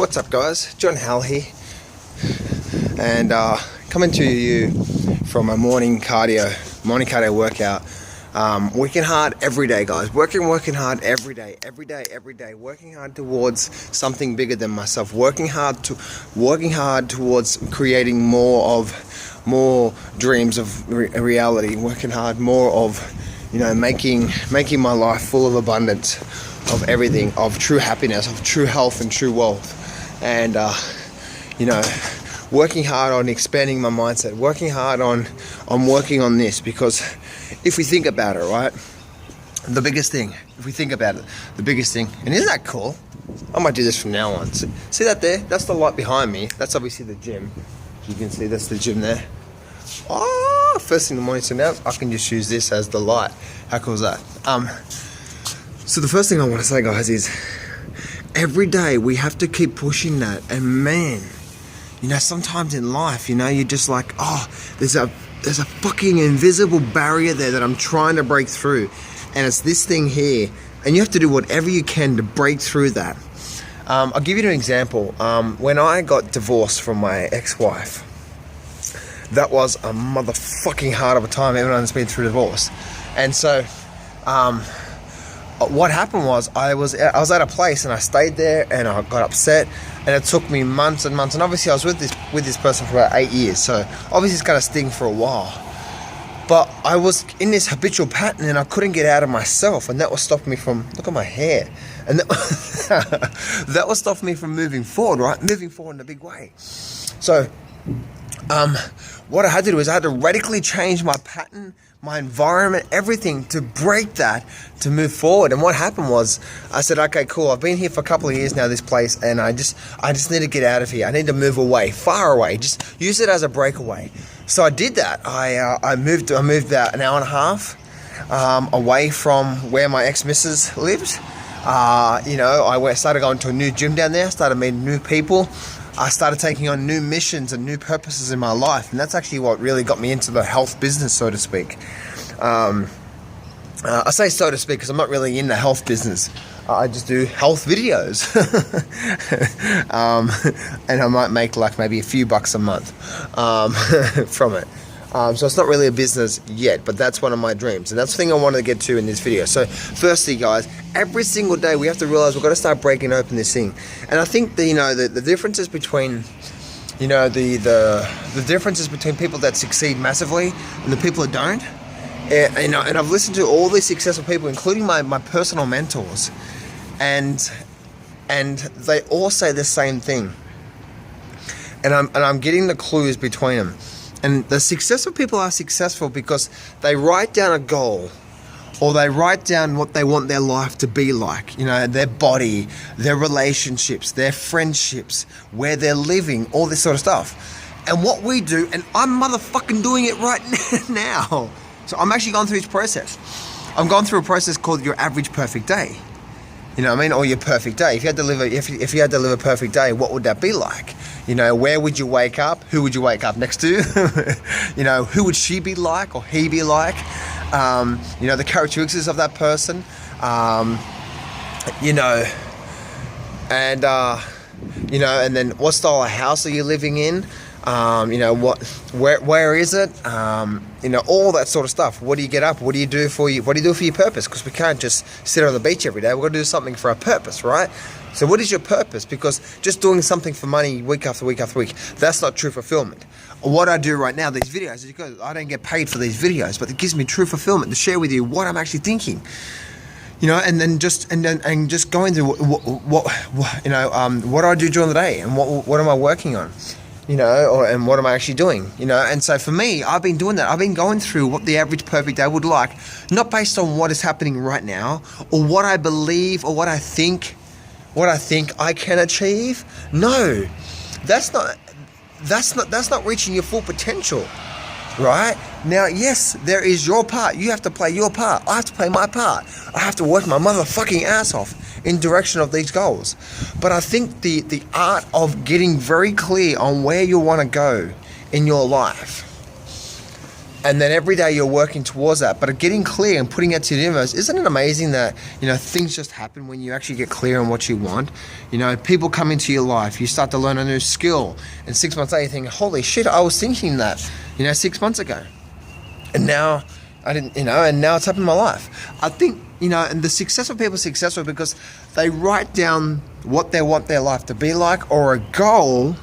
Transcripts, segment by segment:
What's up, guys? John Howell here, and coming to you from a morning cardio workout. Working hard every day, guys. Working hard every day. Working hard towards something bigger than myself. Working hard towards creating more dreams of reality. Working hard more of, making my life full of abundance, of everything, of true happiness, of true health and true wealth. And working hard on expanding my mindset, working hard on working on this, because if we think about it, right, the biggest thing, and isn't that cool? I might do this from now on. See that there? That's the light behind me. That's obviously the gym. You can see that's the gym there. Oh, first thing in the morning, so now I can just use this as the light. How cool is that? So the first thing I want to say, guys, is every day we have to keep pushing that. And man, sometimes in life, you're just like, oh, there's a fucking invisible barrier there that I'm trying to break through. And it's this thing here. And you have to do whatever you can to break through that. I'll give you an example. When I got divorced from my ex-wife, that was a motherfucking hard of a time. Everyone's been through divorce. And so, what happened was I was at a place and I stayed there and I got upset, and it took me months and months, and obviously I was with this person for about 8 years, so obviously it's gonna sting for a while. But I was in this habitual pattern and I couldn't get out of myself, and that was stopping me from, look at my hair, and that was stopping me from moving forward, right? Moving forward in a big way. So what I had to do is I had to radically change my pattern, my environment, everything, to break that, to move forward. And what happened was, I said, okay, cool, I've been here for a couple of years now, this place, and I just need to get out of here. I need to move away, far away, just use it as a breakaway. So I did that. I moved about an hour and a half away from where my ex-missus lived. I started going to a new gym down there, started meeting new people. I started taking on new missions and new purposes in my life, and that's actually what really got me into the health business, so to speak. I say so to speak because I'm not really in the health business. I just do health videos, and I might make like maybe a few bucks a month from it. So it's not really a business yet, but that's one of my dreams, and that's the thing I wanted to get to in this video. So firstly, guys, every single day we have to realize we've got to start breaking open this thing. And I think the differences between the differences between people that succeed massively and the people that don't, and I've listened to all these successful people, including my personal mentors, and they all say the same thing, and I'm getting the clues between them. And the successful people are successful because they write down a goal, or they write down what they want their life to be like, their body, their relationships, their friendships, where they're living, all this sort of stuff. And what we do, and I'm motherfucking doing it right now. So I'm actually going through this process. I'm going through a process called your average perfect day. Or your perfect day. If you had to live a perfect day, what would that be like? Where would you wake up? Who would you wake up next to? Who would she be like, or he be like? The characteristics of that person. And then what style of house are you living in? Where is it? All that sort of stuff. What do you get up? What do you do for your purpose? Because we can't just sit on the beach every day. We've got to do something for our purpose, right? So what is your purpose? Because just doing something for money week after week after week, that's not true fulfillment. What I do right now, these videos, is because I don't get paid for these videos, but it gives me true fulfillment to share with you what I'm actually thinking. And just going through what do I do during the day, and what am I working on, and what am I actually doing, And so for me, I've been doing that. I've been going through what the average perfect day would like, not based on what is happening right now, or what I believe, or what I think I can achieve. No, that's not reaching your full potential. Right? Now, yes, there is your part. You have to play your part. I have to play my part. I have to work my motherfucking ass off in direction of these goals. But I think the art of getting very clear on where you want to go in your life And then every day you're working towards that, but getting clear and putting it to the universe. Isn't it amazing that, things just happen when you actually get clear on what you want? People come into your life, you start to learn a new skill, and 6 months later you think, holy shit, I was thinking that, 6 months ago. And now I didn't, and now it's happened in my life. I think, and the successful people are successful because they write down what they want their life to be like, or a goal.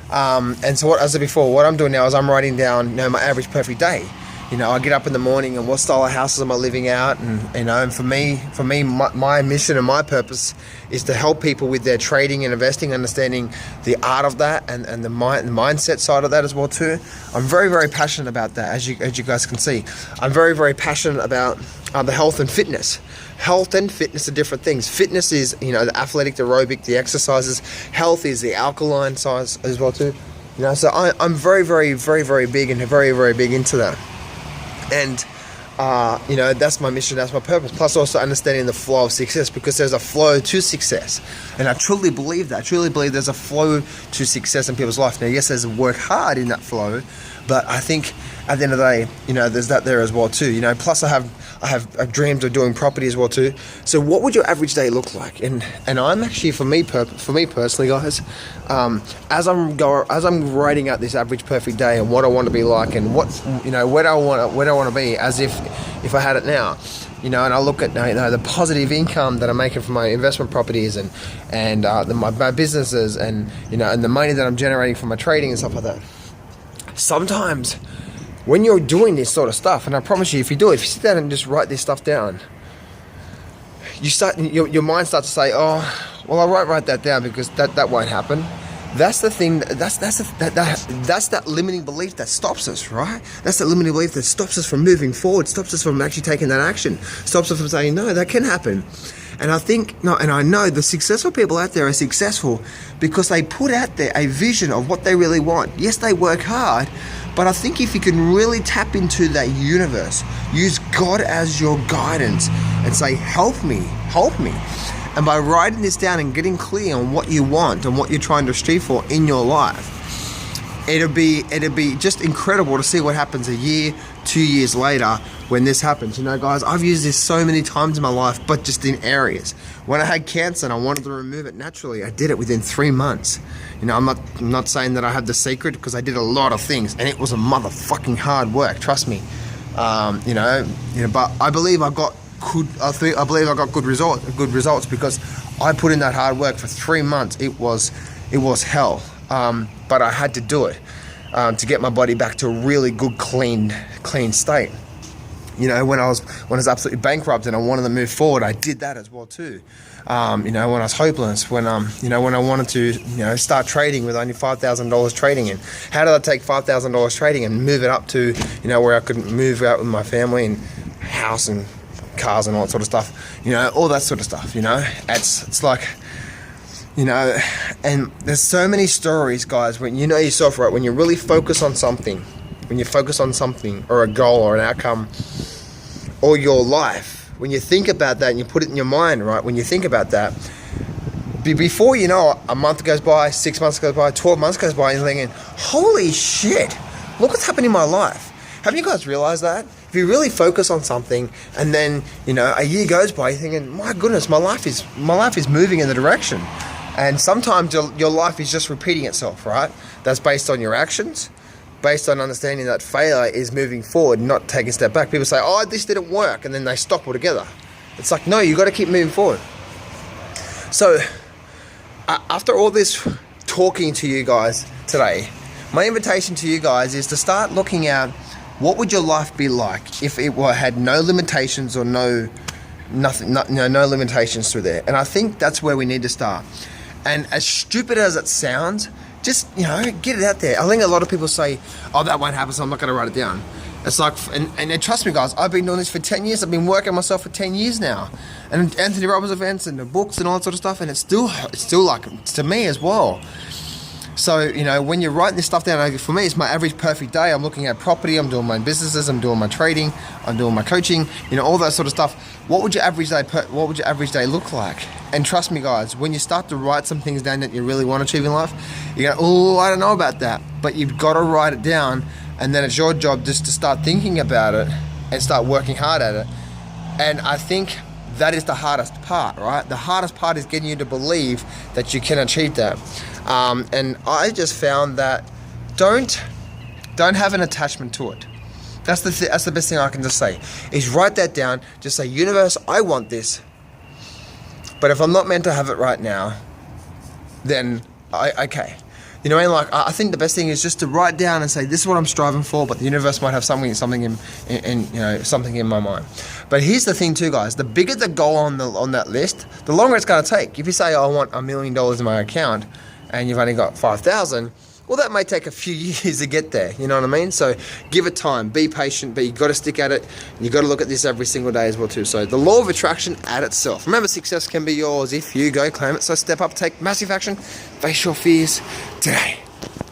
And so, as I said before, what I'm doing now is I'm writing down, my average perfect day. I get up in the morning and what style of houses am I living out, and for me, my mission and my purpose is to help people with their trading and investing, understanding the art of that and the mindset side of that as well too. I'm very, very passionate about that, as you guys can see. I'm very, very passionate about the health and fitness. Health and fitness are different things. Fitness is, the athletic, the aerobic, the exercises. Health is the alkaline side as well too. So I'm very, very, very, very big and very, very big into that. And, that's my mission, that's my purpose. Plus also understanding the flow of success, because there's a flow to success. And I truly believe that. I truly believe there's a flow to success in people's life. Now, yes, there's work hard in that flow, but I think at the end of the day, there's that there as well too. Plus I have dreams of doing property as well too. So what would your average day look like? And I'm actually, for me personally, guys, as I'm writing out this average perfect day and what I want to be like and what, where I want to be, as if I had it now. And I look at the positive income that I'm making from my investment properties and my businesses and and the money that I'm generating from my trading and stuff like that. Sometimes when you're doing this sort of stuff, and I promise you, if you do it, if you sit down and just write this stuff down, your mind starts to say, oh, well, I won't write that down because that won't happen. That's the thing. That's that limiting belief that stops us, right? That's that limiting belief that stops us from moving forward, stops us from actually taking that action, stops us from saying, no, that can happen. And I know the successful people out there are successful because they put out there a vision of what they really want. Yes, they work hard, but I think if you can really tap into that universe, use God as your guidance and say, help me. And by writing this down and getting clear on what you want and what you're trying to strive for in your life, it'll be just incredible to see what happens a year, 2 years later when this happens. Guys, I've used this so many times in my life, but just in areas. When I had cancer and I wanted to remove it naturally, I did it within 3 months. I'm not saying that I had the secret, because I did a lot of things and it was a motherfucking hard work, trust me. But I believe I got good results because I put in that hard work for 3 months. It was hell, but I had to do it to get my body back to a really good, clean state. When I was absolutely bankrupt and I wanted to move forward, I did that as well too. When I was hopeless, when I wanted to, start trading with only $5,000 trading in. How did I take $5,000 trading and move it up to, where I could move out with my family and house and cars and all that sort of stuff, all that sort of stuff, it's like, and there's so many stories, guys, when you know yourself, right, when you really focus on something, or a goal or an outcome or your life, when you think about that and you put it in your mind, right, when you think about that, before you know it, a month goes by, 6 months goes by, 12 months goes by, and you're thinking, holy shit, look what's happened in my life. Haven't you guys realized that? If you really focus on something and then, a year goes by, you're thinking, my goodness, my life is moving in the direction. And sometimes your life is just repeating itself, right? That's based on your actions, based on understanding that failure is moving forward, not taking a step back. People say, oh, this didn't work, and then they stop altogether. It's like, no, you got to keep moving forward. So after all this talking to you guys today, my invitation to you guys is to start looking at what would your life be like if it had no limitations or no limitations through there. And I think that's where we need to start. And as stupid as it sounds, just, get it out there. I think a lot of people say, oh, that won't happen, so I'm not going to write it down. It's like, and trust me, guys, I've been doing this for 10 years. I've been working myself for 10 years now. And Anthony Robbins events and the books and all that sort of stuff. And it's still like, to me as well. So, when you're writing this stuff down, for me, it's my average perfect day. I'm looking at property, I'm doing my businesses, I'm doing my trading, I'm doing my coaching, all that sort of stuff. What would your average day look like? And trust me, guys, when you start to write some things down that you really want to achieve in life, you go, oh, I don't know about that. But you've got to write it down and then it's your job just to start thinking about it and start working hard at it. And I think that is the hardest part, right? The hardest part is getting you to believe that you can achieve that. And I just found that don't have an attachment to it. That's the best thing I can just say, is write that down. Just say, universe, I want this. But if I'm not meant to have it right now, then okay. You know what I mean? Like, I think the best thing is just to write down and say, this is what I'm striving for, but the universe might have something in my mind. But here's the thing too, guys. The bigger the goal on that list, the longer it's going to take. If you say, I want $1 million in my account, and you've only got 5,000, well, that may take a few years to get there. You know what I mean? So give it time. Be patient, but you got to stick at it. And you got to look at this every single day as well too. So the law of attraction at itself. Remember, success can be yours if you go claim it. So step up, take massive action, face your fears today.